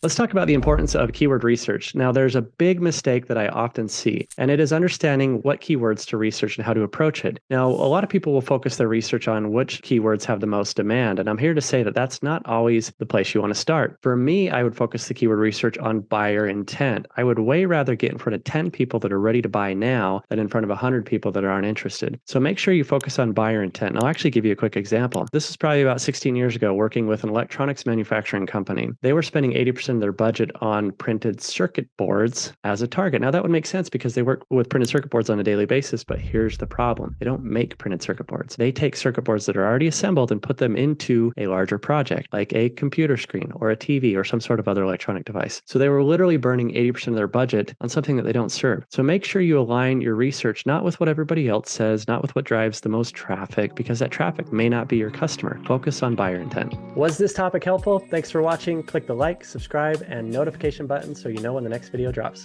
Let's talk about the importance of keyword research. Now, there's a big mistake that I often see, and it is understanding what keywords to research and how to approach it. Now, a lot of people will focus their research on which keywords have the most demand, and I'm here to say that that's not always the place you want to start. For me, I would focus the keyword research on buyer intent. I would way rather get in front of 10 people that are ready to buy now than in front of 100 people that aren't interested. So make sure you focus on buyer intent. And I'll actually give you a quick example. This is probably about 16 years ago, working with an electronics manufacturing company. They were spending 80% of their budget on printed circuit boards as a target. Now that would make sense because they work with printed circuit boards on a daily basis, but here's the problem. They don't make printed circuit boards. They take circuit boards that are already assembled and put them into a larger project, like a computer screen or a TV or some sort of other electronic device. So they were literally burning 80% of their budget on something that they don't serve. So make sure you align your research not with what everybody else says, not with what drives the most traffic, because that traffic may not be your customer. Focus on buyer intent. Was this topic helpful? Thanks for watching. Click the like, subscribe, and notification button so you know when the next video drops.